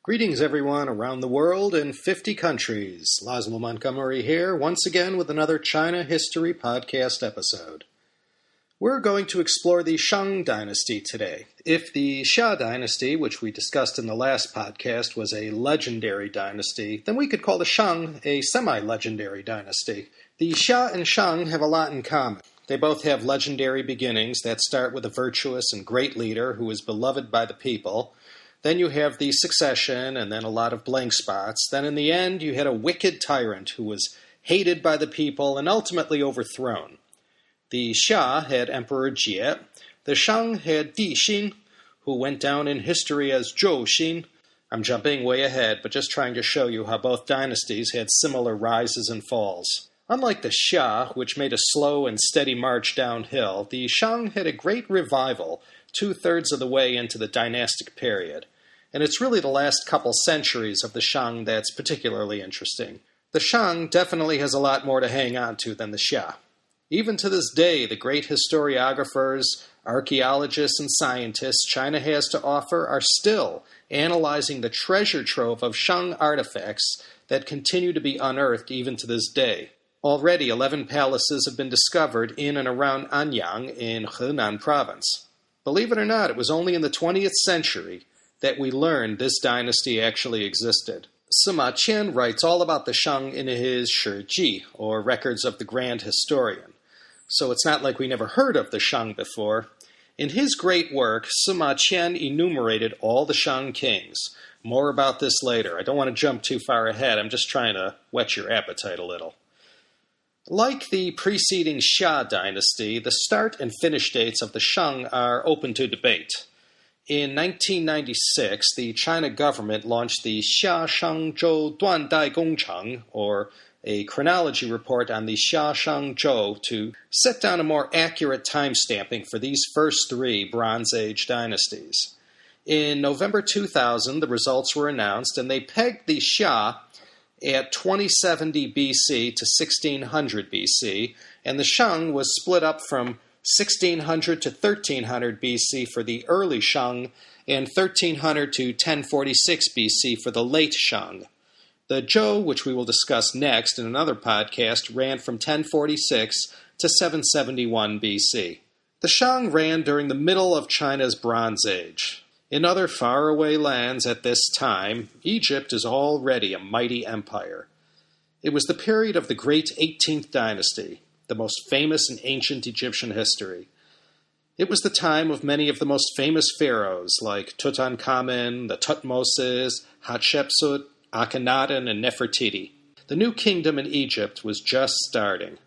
Greetings everyone around the world in 50 countries. Laszlo Montgomery here, once again with another China History Podcast episode. We're going to explore the Shang Dynasty today. If the Xia Dynasty, which we discussed in the last podcast, was a legendary dynasty, then we could call the Shang a semi-legendary dynasty. The Xia and Shang have a lot in common. They both have legendary beginnings that start with a virtuous and great leader who is beloved by the people. Then you have the succession, and then a lot of blank spots. Then in the end, you had a wicked tyrant who was hated by the people and ultimately overthrown. The Xia had Emperor Jie. The Shang had Di Xin, who went down in history as Zhou Xin. I'm jumping way ahead, but just trying to show you how both dynasties had similar rises and falls. Unlike the Xia, which made a slow and steady march downhill, the Shang had a great revival 2/3 of the way into the dynastic period. And it's really the last couple centuries of the Shang that's particularly interesting. The Shang definitely has a lot more to hang on to than the Xia. Even to this day, the great historiographers, archaeologists, and scientists China has to offer are still analyzing the treasure trove of Shang artifacts that continue to be unearthed even to this day. Already 11 palaces have been discovered in and around Anyang in Henan province. Believe it or not, it was only in the 20th century that we learned this dynasty actually existed. Sima Qian writes all about the Shang in his Shiji, or Records of the Grand Historian. So it's not like we never heard of the Shang before. In his great work, Sima Qian enumerated all the Shang kings. More about this later. I don't want to jump too far ahead. I'm just trying to whet your appetite a little. Like the preceding Xia dynasty, the start and finish dates of the Shang are open to debate. In 1996, the China government launched the Xia Shang Zhou Duandai Gongcheng, or a chronology report on the Xia Shang Zhou, to set down a more accurate timestamping for these first three Bronze Age dynasties. In November 2000, the results were announced, and they pegged the Xia at 2070 BC to 1600 BC, and the Shang was split up from 1600 to 1300 BC for the early Shang, and 1300 to 1046 BC for the late Shang. The Zhou, which we will discuss next in another podcast, ran from 1046 to 771 BC. The Shang ran during the middle of China's Bronze Age. In other faraway lands at this time, Egypt is already a mighty empire. It was the period of the great 18th dynasty, the most famous in ancient Egyptian history. It was the time of many of the most famous pharaohs like Tutankhamun, the Tutmosis, Hatshepsut, Akhenaten, and Nefertiti. The new kingdom in Egypt was just starting.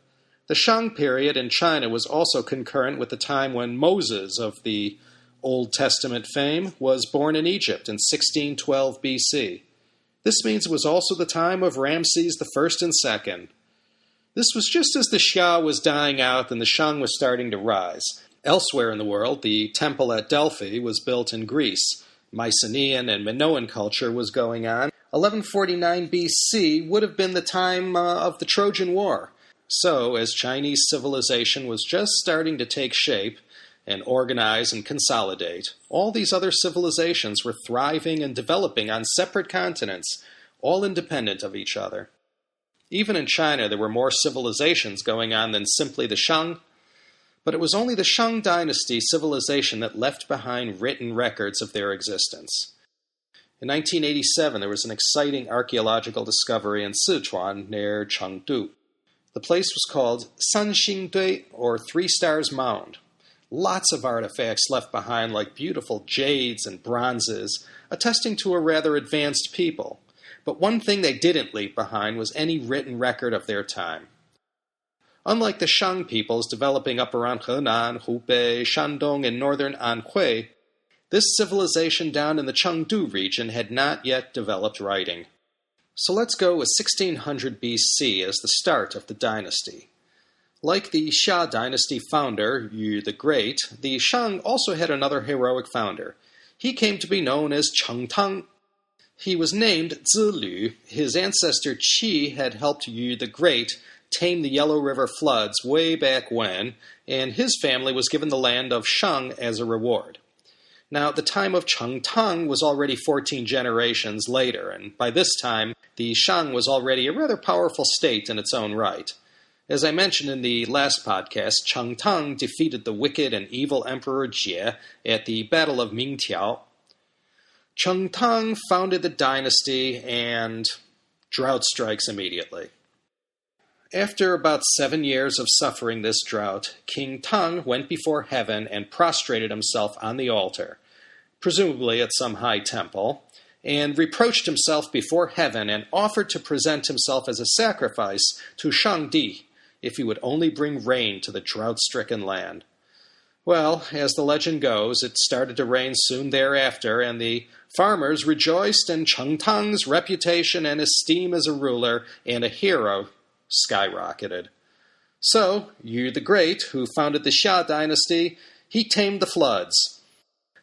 The Shang period in China was also concurrent with the time when Moses of the Old Testament fame was born in Egypt in 1612 BC. This means it was also the time of Ramses I and II. This was just as the Xia was dying out and the Shang was starting to rise. Elsewhere in the world, the temple at Delphi was built in Greece. Mycenaean and Minoan culture was going on. 1149 BC would have been the time of the Trojan War. So, as Chinese civilization was just starting to take shape and organize and consolidate, all these other civilizations were thriving and developing on separate continents, all independent of each other. Even in China, there were more civilizations going on than simply the Shang, but it was only the Shang dynasty civilization that left behind written records of their existence. In 1987, there was an exciting archaeological discovery in Sichuan near Chengdu. The place was called Sanxingdui, or Three Stars Mound. Lots of artifacts left behind like beautiful jades and bronzes, attesting to a rather advanced people. But one thing they didn't leave behind was any written record of their time. Unlike the Shang peoples developing up around Henan, Hubei, Shandong, and northern Anhui, this civilization down in the Chengdu region had not yet developed writing. So let's go with 1600 BC as the start of the dynasty. Like the Xia dynasty founder, Yu the Great, the Shang also had another heroic founder. He came to be known as Cheng Tang. He was named Zilü. His ancestor Qi had helped Yu the Great tame the Yellow River floods way back when, and his family was given the land of Shang as a reward. Now, the time of Chengteng was already 14 generations later, and by this time, the Shang was already a rather powerful state in its own right. As I mentioned in the last podcast, Chengteng defeated the wicked and evil Emperor Jie at the Battle of Mingtiao. Chengteng founded the dynasty, and drought strikes immediately. After about 7 years of suffering this drought, King Tang went before heaven and prostrated himself on the altar, presumably at some high temple, and reproached himself before heaven and offered to present himself as a sacrifice to Shang Di if he would only bring rain to the drought-stricken land. Well, as the legend goes, it started to rain soon thereafter, and the farmers rejoiced, and Chengteng's reputation and esteem as a ruler and a hero skyrocketed. So, Yu the Great, who founded the Xia dynasty, he tamed the floods.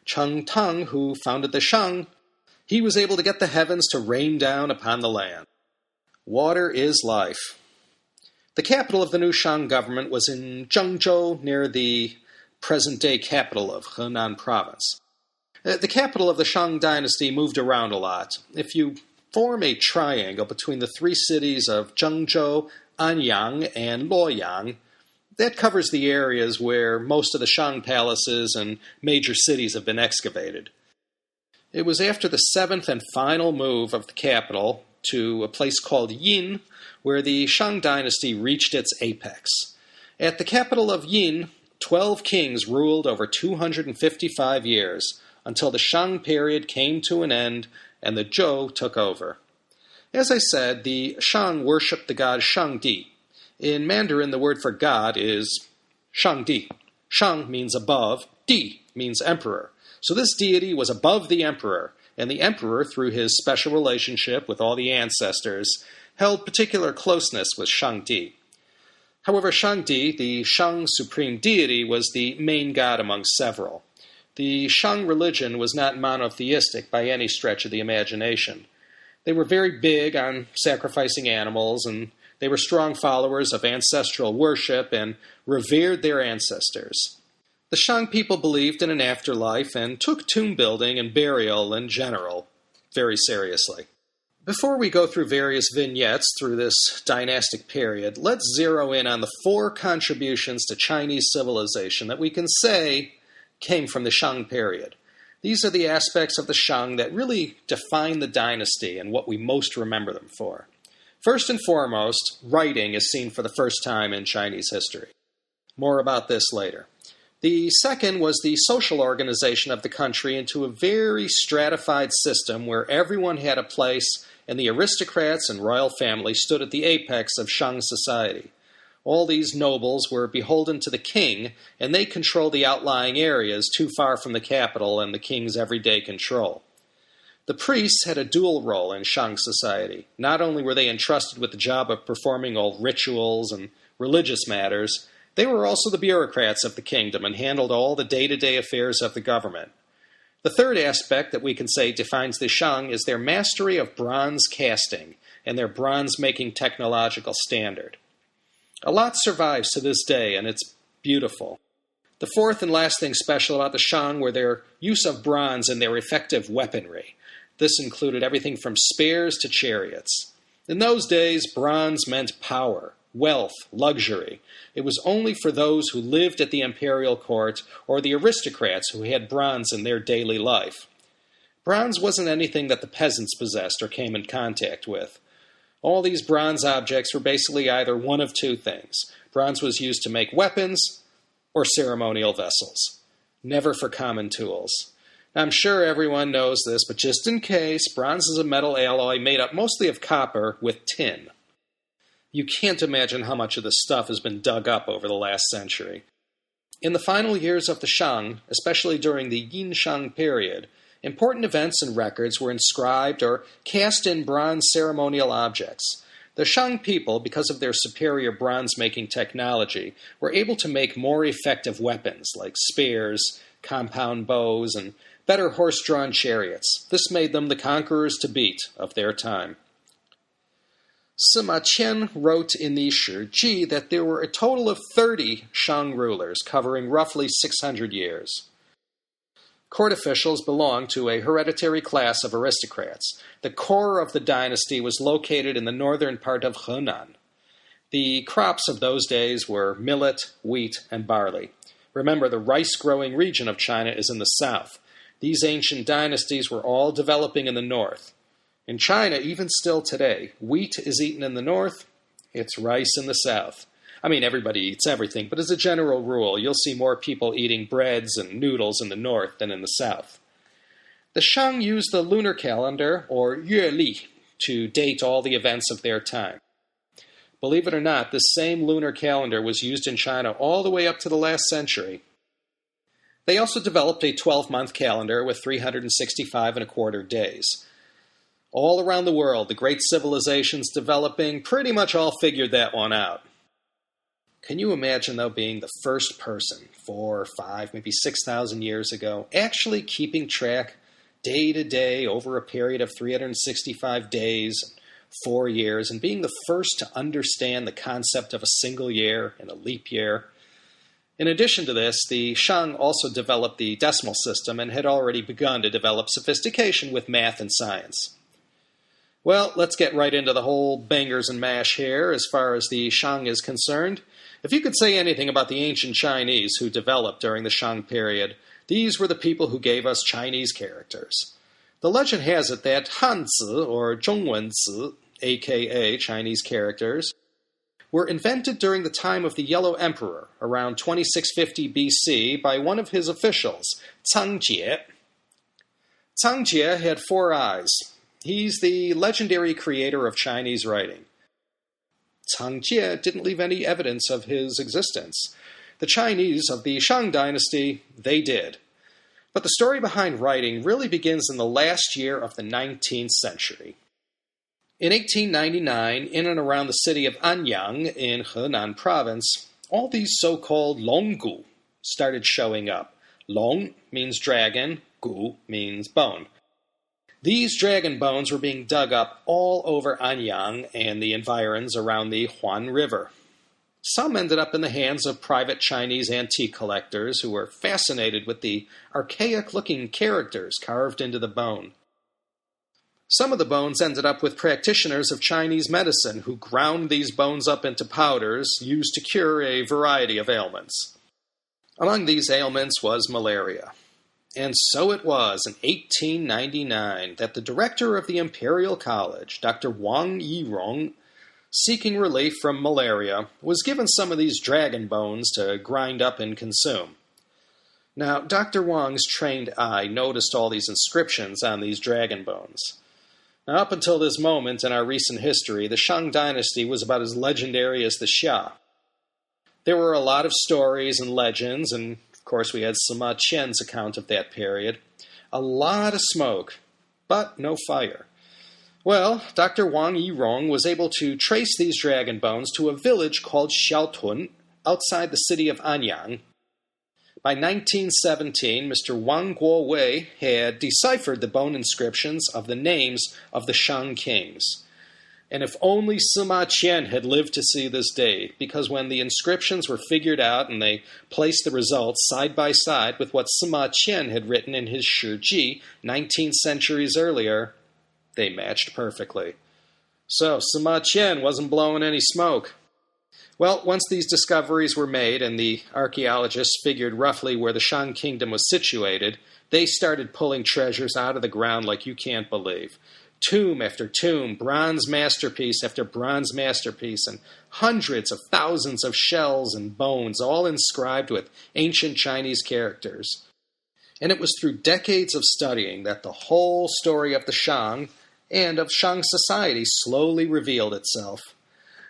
Chengteng, who founded the Shang, he was able to get the heavens to rain down upon the land. Water is life. The capital of the new Shang government was in Zhengzhou, near the present-day capital of Henan province. The capital of the Shang dynasty moved around a lot. If you form a triangle between the three cities of Zhengzhou, Anyang, and Luoyang, that covers the areas where most of the Shang palaces and major cities have been excavated. It was after the seventh and final move of the capital to a place called Yin where the Shang dynasty reached its apex. At the capital of Yin, 12 kings ruled over 255 years, until the Shang period came to an end and the Zhou took over. As I said, the Shang worshipped the god Shang Di. In Mandarin, the word for god is Shang Di. Shang means above, Di means emperor. So this deity was above the emperor, and the emperor, through his special relationship with all the ancestors, held particular closeness with Shang Di. However, Shang Di, the Shang supreme deity, was the main god among several. The Shang religion was not monotheistic by any stretch of the imagination. They were very big on sacrificing animals, and they were strong followers of ancestral worship and revered their ancestors. The Shang people believed in an afterlife and took tomb building and burial in general very seriously. Before we go through various vignettes through this dynastic period, let's zero in on the 4 contributions to Chinese civilization that we can say came from the Shang period. These are the aspects of the Shang that really define the dynasty and what we most remember them for. First and foremost, writing is seen for the first time in Chinese history. More about this later. The second was the social organization of the country into a very stratified system where everyone had a place and the aristocrats and royal family stood at the apex of Shang society. All these nobles were beholden to the king, and they controlled the outlying areas too far from the capital and the king's everyday control. The priests had a dual role in Shang society. Not only were they entrusted with the job of performing all rituals and religious matters, they were also the bureaucrats of the kingdom and handled all the day-to-day affairs of the government. The third aspect that we can say defines the Shang is their mastery of bronze casting and their bronze-making technological standard. A lot survives to this day, and it's beautiful. The fourth and last thing special about the Shang were their use of bronze and their effective weaponry. This included everything from spears to chariots. In those days, bronze meant power, wealth, luxury. It was only for those who lived at the imperial court or the aristocrats who had bronze in their daily life. Bronze wasn't anything that the peasants possessed or came in contact with. All these bronze objects were basically either one of two things. Bronze was used to make weapons or ceremonial vessels, never for common tools. Now, I'm sure everyone knows this, but just in case, bronze is a metal alloy made up mostly of copper with tin. You can't imagine how much of this stuff has been dug up over the last century. In the final years of the Shang, especially during the Yin Shang period, important events and records were inscribed or cast in bronze ceremonial objects. The Shang people, because of their superior bronze-making technology, were able to make more effective weapons like spears, compound bows, and better horse-drawn chariots. This made them the conquerors to beat of their time. Sima Qian wrote in the Shi Ji that there were a total of 30 Shang rulers, covering roughly 600 years. Court officials belonged to a hereditary class of aristocrats. The core of the dynasty was located in the northern part of Henan. The crops of those days were millet, wheat, and barley. Remember, the rice-growing region of China is in the south. These ancient dynasties were all developing in the north. In China, even still today, wheat is eaten in the north, it's rice in the south. I mean, everybody eats everything, but as a general rule, you'll see more people eating breads and noodles in the north than in the south. The Shang used the lunar calendar, or Yueli, to date all the events of their time. Believe it or not, this same lunar calendar was used in China all the way up to the last century. They also developed a 12-month calendar with 365 and a quarter days. All around the world, the great civilizations developing pretty much all figured that one out. Can you imagine, though, being the first person 4, 5, maybe 6,000 years ago, actually keeping track day to day over a period of 365 days, 4 years, and being the first to understand the concept of a single year and a leap year? In addition to this, the Shang also developed the decimal system and had already begun to develop sophistication with math and science. Well, let's get right into the whole bangers and mash here as far as the Shang is concerned. If you could say anything about the ancient Chinese who developed during the Shang period, these were the people who gave us Chinese characters. The legend has it that Hanzi, or Zhongwenzi, aka Chinese characters, were invented during the time of the Yellow Emperor, around 2650 BC, by one of his officials, Cao Jie. Cao Jie had 4 eyes. He's the legendary creator of Chinese writing. Cao Jie didn't leave any evidence of his existence. The Chinese of the Shang Dynasty, they did. But the story behind writing really begins in the last year of the 19th century. In 1899, in and around the city of Anyang in Henan province, all these so-called Longgu started showing up. Long means dragon, gu means bone. These dragon bones were being dug up all over Anyang and the environs around the Huan River. Some ended up in the hands of private Chinese antique collectors who were fascinated with the archaic-looking characters carved into the bone. Some of the bones ended up with practitioners of Chinese medicine who ground these bones up into powders used to cure a variety of ailments. Among these ailments was malaria. And so it was in 1899 that the director of the Imperial College, Dr. Wang Yirong, seeking relief from malaria, was given some of these dragon bones to grind up and consume. Now, Dr. Wang's trained eye noticed all these inscriptions on these dragon bones. Now, up until this moment in our recent history, the Shang Dynasty was about as legendary as the Xia. There were a lot of stories and legends, and of course we had Sima Qian's account of that period. A lot of smoke, but no fire. Well, Dr. Wang Yirong was able to trace these dragon bones to a village called Xiaotun, outside the city of Anyang. By 1917, Mr. Wang Guowei had deciphered the bone inscriptions of the names of the Shang kings. And if only Sima Qian had lived to see this day, because when the inscriptions were figured out and they placed the results side by side with what Sima Qian had written in his Shiji 19 centuries earlier, they matched perfectly. So Sima Qian wasn't blowing any smoke. Well, once these discoveries were made and the archaeologists figured roughly where the Shang kingdom was situated, they started pulling treasures out of the ground like you can't believe. Tomb after tomb, bronze masterpiece after bronze masterpiece, and hundreds of thousands of shells and bones, all inscribed with ancient Chinese characters. And it was through decades of studying that the whole story of the Shang and of Shang society slowly revealed itself.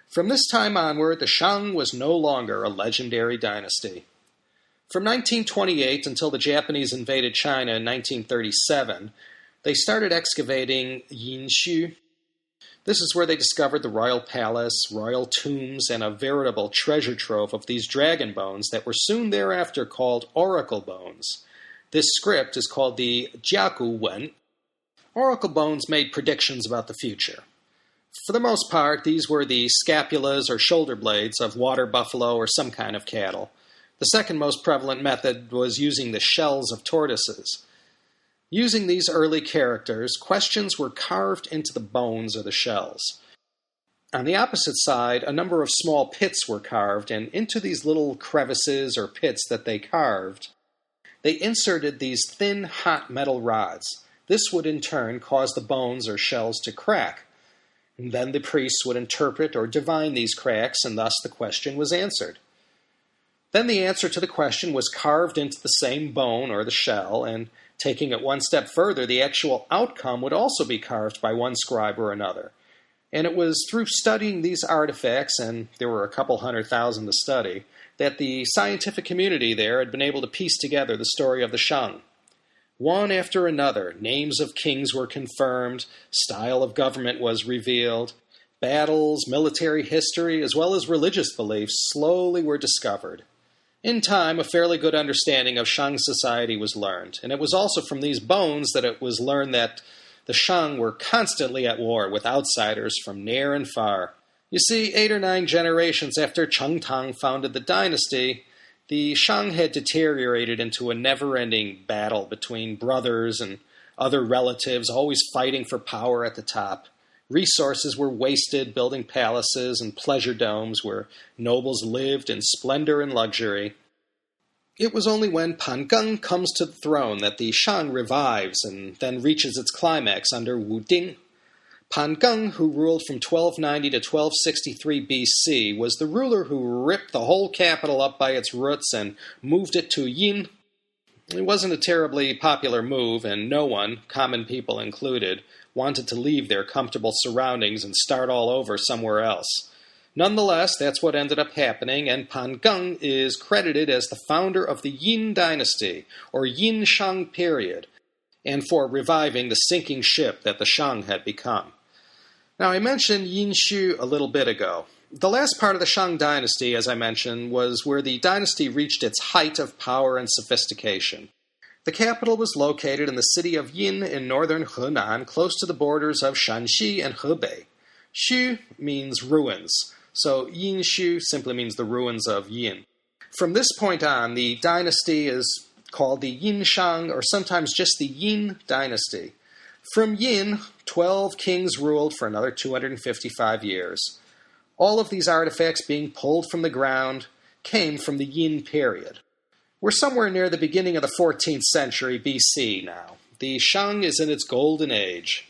From this time onward, the Shang was no longer a legendary dynasty. From 1928 until the Japanese invaded China in 1937, they started excavating Yinshu. This is where they discovered the royal palace, royal tombs, and a veritable treasure trove of these dragon bones that were soon thereafter called Oracle Bones. This script is called the Jiagu Wen. Oracle Bones made predictions about the future. For the most part, these were the scapulas or shoulder blades of water buffalo or some kind of cattle. The second most prevalent method was using the shells of tortoises. Using these early characters, questions were carved into the bones or the shells. On the opposite side, a number of small pits were carved, and into these little crevices or pits that they carved, they inserted these thin, hot metal rods. This would in turn cause the bones or shells to crack. And then the priests would interpret or divine these cracks, and thus the question was answered. Then the answer to the question was carved into the same bone or the shell, and taking it one step further, the actual outcome would also be carved by one scribe or another. And it was through studying these artifacts, and there were a couple 100,000 to study, that the scientific community there had been able to piece together the story of the Shang. One after another, names of kings were confirmed, style of government was revealed, battles, military history, as well as religious beliefs slowly were discovered. In time, a fairly good understanding of Shang society was learned, and it was also from these bones that it was learned that the Shang were constantly at war with outsiders from near and far. You see, 8 or 9 generations after Cheng Tang founded the dynasty, the Shang had deteriorated into a never-ending battle between brothers and other relatives, always fighting for power at the top. Resources were wasted building palaces and pleasure domes where nobles lived in splendor and luxury. It was only when Pan Geng comes to the throne that the Shang revives and then reaches its climax under Wu Ding. Pan Geng, who ruled from 1290 to 1263 BC, was the ruler who ripped the whole capital up by its roots and moved it to Yin. It wasn't a terribly popular move, and no one, common people included, wanted to leave their comfortable surroundings and start all over somewhere else. Nonetheless, that's what ended up happening, and Pan Geng is credited as the founder of the Yin Dynasty, or Yin Shang period, and for reviving the sinking ship that the Shang had become. Now, I mentioned Yin Xu a little bit ago. The last part of the Shang Dynasty, as I mentioned, was where the dynasty reached its height of power and sophistication. The capital was located in the city of Yin in northern Henan, close to the borders of Shanxi and Hebei. Xu means ruins, so Yin Xu simply means the ruins of Yin. From this point on, the dynasty is called the Yin Shang, or sometimes just the Yin Dynasty. From Yin, 12 kings ruled for another 255 years. All of these artifacts being pulled from the ground came from the Yin period. We're somewhere near the beginning of the 14th century BC now. The Shang is in its golden age.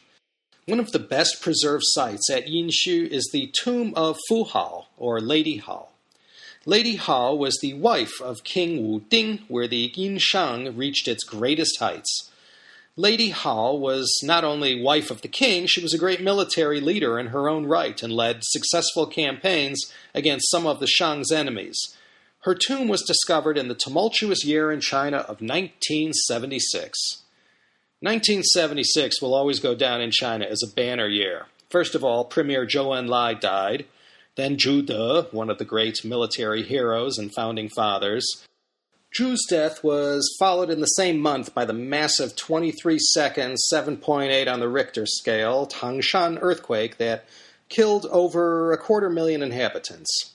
One of the best preserved sites at Yinshu is the tomb of Fu Hao, or Lady Hao. Lady Hao was the wife of King Wu Ding, where the Yin Shang reached its greatest heights. Lady Hao was not only wife of the king, she was a great military leader in her own right and led successful campaigns against some of the Shang's enemies. Her tomb was discovered in the tumultuous year in China of 1976. 1976 will always go down in China as a banner year. First of all, Premier Zhou Enlai died. Then Zhu De, one of the great military heroes and founding fathers. Zhu's death was followed in the same month by the massive 23 seconds, 7.8 on the Richter scale, Tangshan earthquake that killed over 250,000 inhabitants.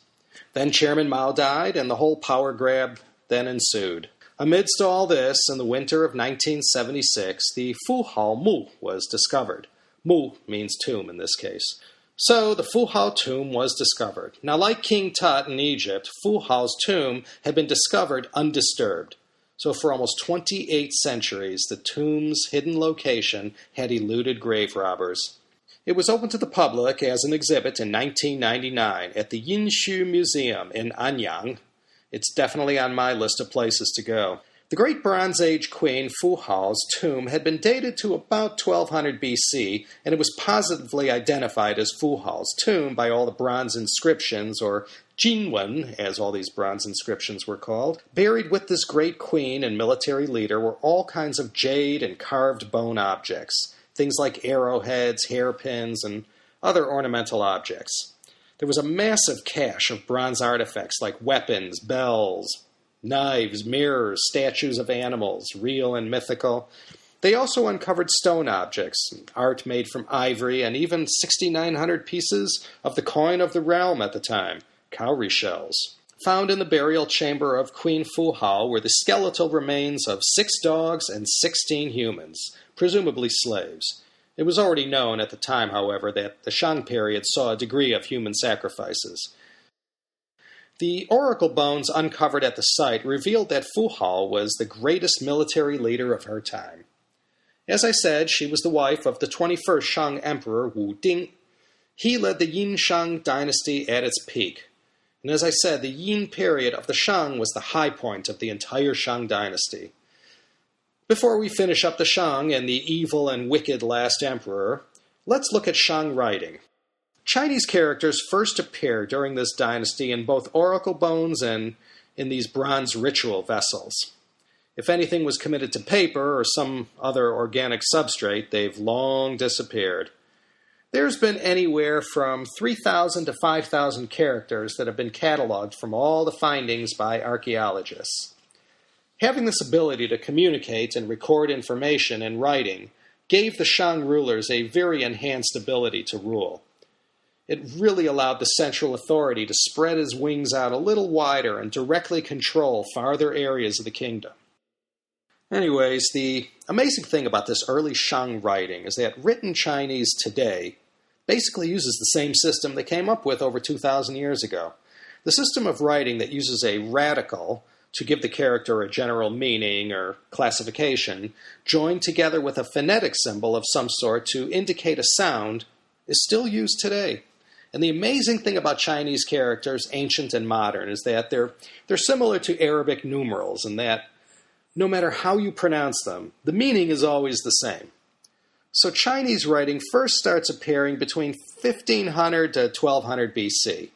Then Chairman Mao died, and the whole power grab then ensued. Amidst all this, in the winter of 1976, the Fu Hao Mu was discovered. Mu means tomb in this case. So the Fu Hao tomb was discovered. Now, like King Tut in Egypt, Fu Hao's tomb had been discovered undisturbed. So for almost 28 centuries, the tomb's hidden location had eluded grave robbers. It was opened to the public as an exhibit in 1999 at the Yinshu Museum in Anyang. It's definitely on my list of places to go. The great Bronze Age queen Fu Hao's tomb had been dated to about 1200 BC, and it was positively identified as Fu Hao's tomb by all the bronze inscriptions, or Jinwen, as all these bronze inscriptions were called. Buried with this great queen and military leader were all kinds of jade and carved bone objects, things like arrowheads, hairpins, and other ornamental objects. There was a massive cache of bronze artifacts like weapons, bells, knives, mirrors, statues of animals, real and mythical. They also uncovered stone objects, art made from ivory, and even 6,900 pieces of the coin of the realm at the time, cowrie shells. found in the burial chamber of Queen Fu Hao were the skeletal remains of 6 dogs and 16 humans, presumably slaves. It was already known at the time, however, that the Shang period saw a degree of human sacrifices. The Oracle Bones uncovered at the site revealed that Fu Hao was the greatest military leader of her time. As I said, she was the wife of the 21st Shang Emperor Wu Ding. He led the Yin Shang Dynasty at its peak. And as I said, the Yin period of the Shang was the high point of the entire Shang Dynasty. Before we finish up the Shang and the evil and wicked last emperor, let's look at Shang writing. Chinese characters first appear during this dynasty in both oracle bones and in these bronze ritual vessels. If anything was committed to paper or some other organic substrate, they've long disappeared. There's been anywhere from 3,000 to 5,000 characters that have been cataloged from all the findings by archaeologists. Having this ability to communicate and record information in writing gave the Shang rulers a very enhanced ability to rule. It really allowed the central authority to spread his wings out a little wider and directly control farther areas of the kingdom. Anyways, the amazing thing about this early Shang writing is that written Chinese today basically uses the same system they came up with over 2,000 years ago. The system of writing that uses a radical to give the character a general meaning or classification, joined together with a phonetic symbol of some sort to indicate a sound, is still used today. And the amazing thing about Chinese characters, ancient and modern, is that they're similar to Arabic numerals in that no matter how you pronounce them, the meaning is always the same. So Chinese writing first starts appearing between 1500 to 1200 BC.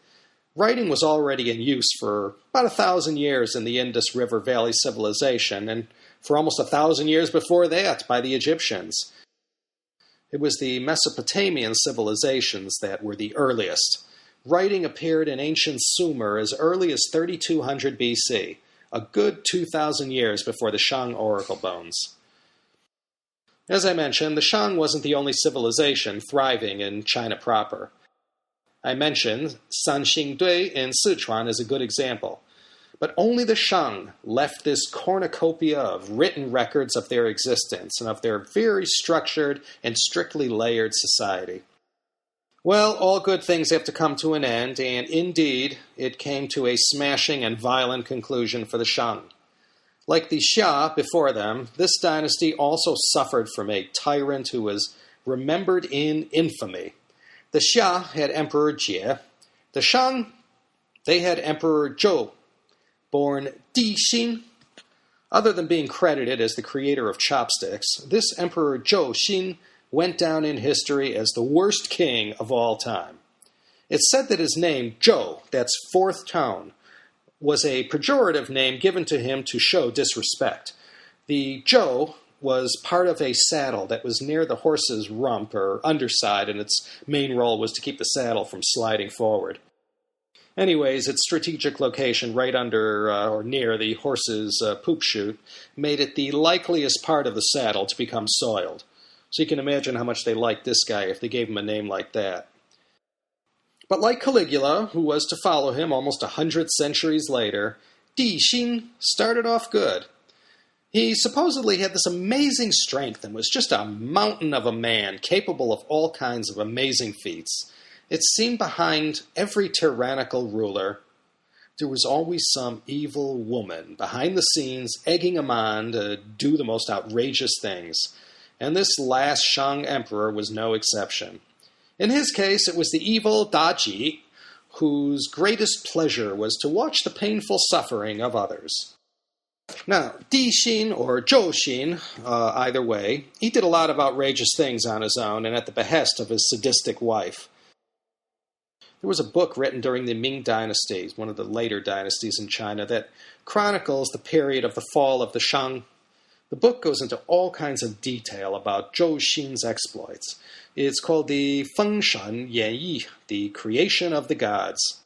Writing was already in use for about 1,000 years in the Indus River Valley civilization, and for almost 1,000 years before that by the Egyptians. It was the Mesopotamian civilizations that were the earliest. Writing appeared in ancient Sumer as early as 3200 BC, a good 2,000 years before the Shang Oracle Bones. As I mentioned, the Shang wasn't the only civilization thriving in China proper. I mentioned Sanxingdui in Sichuan as a good example, but only the Shang left this cornucopia of written records of their existence and of their very structured and strictly layered society. Well, all good things have to come to an end, and indeed, it came to a smashing and violent conclusion for the Shang. Like the Xia before them, this dynasty also suffered from a tyrant who was remembered in infamy. The Xia had Emperor Jie. The Shang, they had Emperor Zhou, born Di Xin. Other than being credited as the creator of chopsticks, this Emperor Zhou Xin went down in history as the worst king of all time. It's said that his name, Zhou, that's fourth tone, was a pejorative name given to him to show disrespect. The Zhou was part of a saddle that was near the horse's rump or underside, and its main role was to keep the saddle from sliding forward. Anyways, its strategic location right under or near the horse's poop chute made it the likeliest part of the saddle to become soiled. So you can imagine how much they liked this guy if they gave him a name like that. But like Caligula, who was to follow him almost 100 centuries later, Di Xin started off good. He supposedly had this amazing strength and was just a mountain of a man, capable of all kinds of amazing feats. It seemed behind every tyrannical ruler, there was always some evil woman behind the scenes egging him on to do the most outrageous things. And this last Shang emperor was no exception. In his case, it was the evil Daji, whose greatest pleasure was to watch the painful suffering of others. Now, Di Xin or Zhou Xin, either way, he did a lot of outrageous things on his own and at the behest of his sadistic wife. There was a book written during the Ming Dynasty, one of the later dynasties in China, that chronicles the period of the fall of the Shang. The book goes into all kinds of detail about Zhou Xin's exploits. It's called the Fengshan Yan Yi, the Creation of the Gods.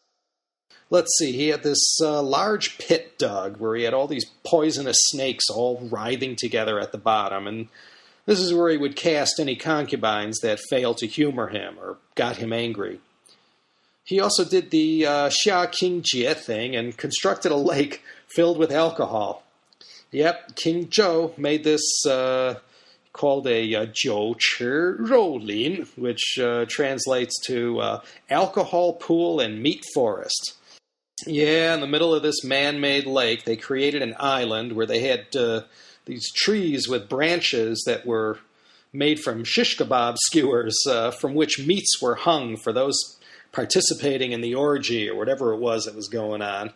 Let's see, he had this large pit dug where he had all these poisonous snakes all writhing together at the bottom, and this is where he would cast any concubines that failed to humor him or got him angry. He also did the Xia Qingjie thing and constructed a lake filled with alcohol. Yep, King Zhou made this called a jiu chi rou lin, which translates to alcohol pool and meat forest. Yeah, in the middle of this man-made lake, they created an island where they had these trees with branches that were made from shish kebab skewers, from which meats were hung for those participating in the orgy or whatever it was that was going on.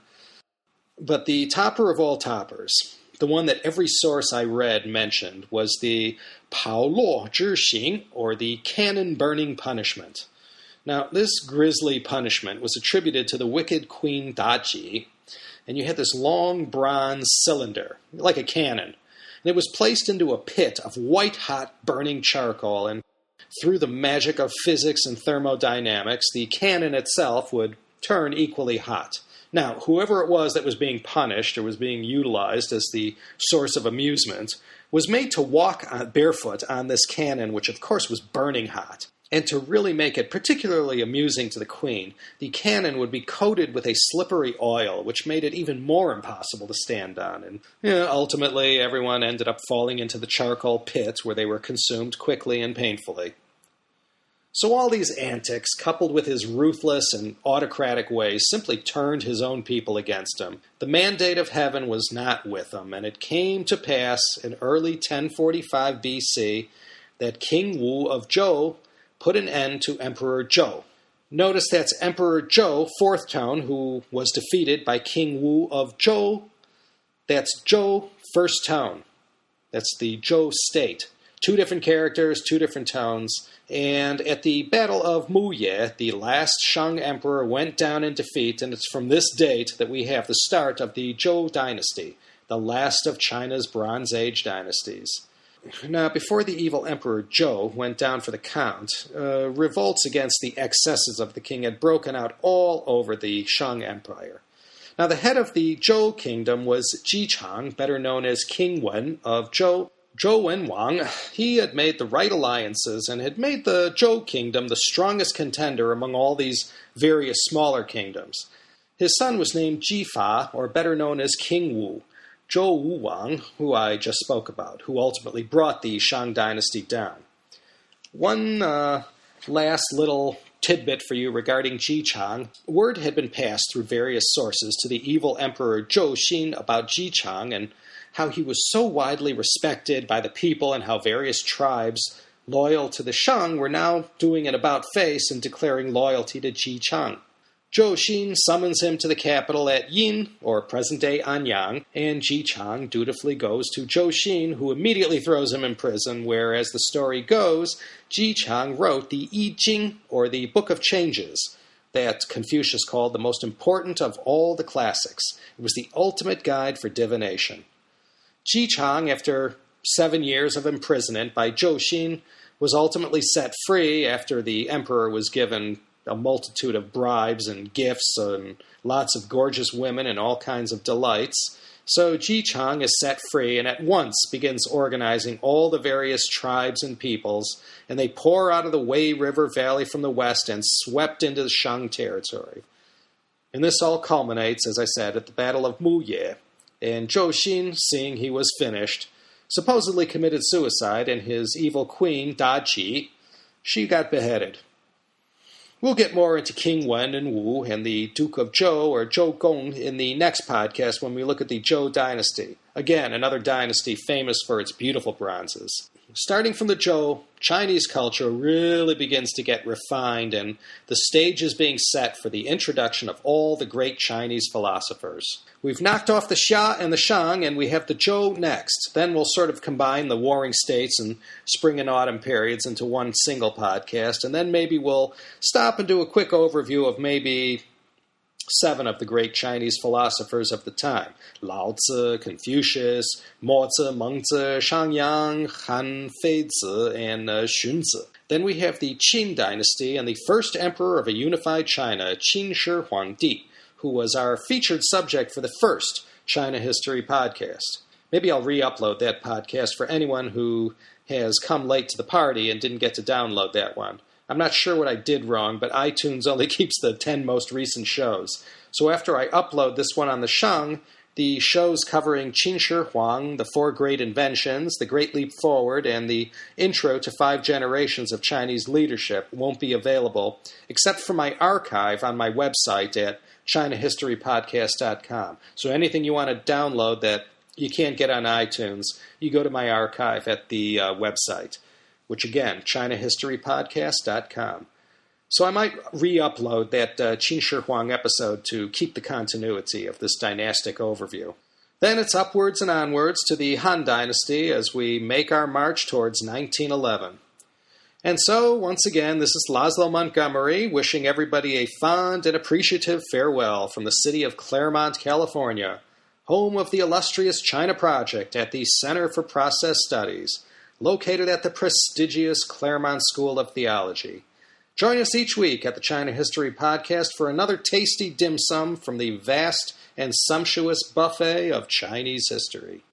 But the topper of all toppers, the one that every source I read mentioned, was the Pao Luo Zhi Xing, or the cannon burning punishment. Now, this grisly punishment was attributed to the wicked Queen Daji, and you had this long bronze cylinder, like a cannon, and it was placed into a pit of white-hot burning charcoal, and through the magic of physics and thermodynamics, the cannon itself would turn equally hot. Now, whoever it was that was being punished or was being utilized as the source of amusement was made to walk barefoot on this cannon, which of course was burning hot. And to really make it particularly amusing to the queen, the cannon would be coated with a slippery oil, which made it even more impossible to stand on. And ultimately, everyone ended up falling into the charcoal pit where they were consumed quickly and painfully. So all these antics, coupled with his ruthless and autocratic ways, simply turned his own people against him. The mandate of heaven was not with him, and it came to pass in early 1045 BC that King Wu of Zhou put an end to Emperor Zhou. Notice that's Emperor Zhou, fourth tone, who was defeated by King Wu of Zhou. That's Zhou, first tone. That's the Zhou state. Two different characters, two different tones. And at the Battle of Muye, the last Shang emperor went down in defeat, and it's from this date that we have the start of the Zhou Dynasty, the last of China's Bronze Age dynasties. Now, before the evil Emperor Zhou went down for the count, revolts against the excesses of the king had broken out all over the Shang Empire. Now, the head of the Zhou kingdom was Jichang, better known as King Wen of Zhou Wenwang. He had made the right alliances and had made the Zhou kingdom the strongest contender among all these various smaller kingdoms. His son was named Jifa, or better known as King Wu, Zhou Wuwang, who I just spoke about, who ultimately brought the Shang Dynasty down. One last little tidbit for you regarding Jichang. Word had been passed through various sources to the evil Emperor Zhou Xin about Jichang and how he was so widely respected by the people and how various tribes loyal to the Shang were now doing an about-face and declaring loyalty to Jichang. Zhou Xin summons him to the capital at Yin, or present-day Anyang, and Jichang dutifully goes to Zhou Xin, who immediately throws him in prison, where, as the story goes, Jichang wrote the I Ching, or the Book of Changes, that Confucius called the most important of all the classics. It was the ultimate guide for divination. Jichang, after 7 years of imprisonment by Zhou Xin, was ultimately set free after the emperor was given a multitude of bribes and gifts and lots of gorgeous women and all kinds of delights. So Jichang is set free and at once begins organizing all the various tribes and peoples, and they pour out of the Wei River Valley from the west and swept into the Shang territory. And this all culminates, as I said, at the Battle of Muye. And Zhou Xin, seeing he was finished, supposedly committed suicide, and his evil queen, Daji, she got beheaded. We'll get more into King Wen and Wu and the Duke of Zhou, or Zhou Gong, in the next podcast when we look at the Zhou Dynasty. Again, another dynasty famous for its beautiful bronzes. Starting from the Zhou, Chinese culture really begins to get refined, and the stage is being set for the introduction of all the great Chinese philosophers. We've knocked off the Xia and the Shang, and we have the Zhou next. Then we'll sort of combine the warring states and spring and autumn periods into one single podcast, and then maybe we'll stop and do a quick overview of maybe 7 of the great Chinese philosophers of the time: Lao Tzu, Confucius, Mo Tzu, Meng Tzu, Shangyang, Han Feizi, and Xunzi. Then we have the Qin Dynasty and the first emperor of a unified China, Qin Shi Huangdi, who was our featured subject for the first China History podcast. Maybe I'll re-upload that podcast for anyone who has come late to the party and didn't get to download that one. I'm not sure what I did wrong, but iTunes only keeps the 10 most recent shows. So after I upload this one on the Shang, the shows covering Qin Shi Huang, the 4 Great Inventions, the Great Leap Forward, and the Intro to 5 Generations of Chinese Leadership won't be available, except for my archive on my website at ChinaHistoryPodcast.com. So anything you want to download that you can't get on iTunes, you go to my archive at the website, which again, ChinaHistoryPodcast.com. So I might re-upload that Qin Shi Huang episode to keep the continuity of this dynastic overview. Then it's upwards and onwards to the Han Dynasty as we make our march towards 1911. And so, once again, this is Laszlo Montgomery wishing everybody a fond and appreciative farewell from the city of Claremont, California, home of the illustrious China Project at the Center for Process Studies, located at the prestigious Claremont School of Theology. Join us each week at the China History Podcast for another tasty dim sum from the vast and sumptuous buffet of Chinese history.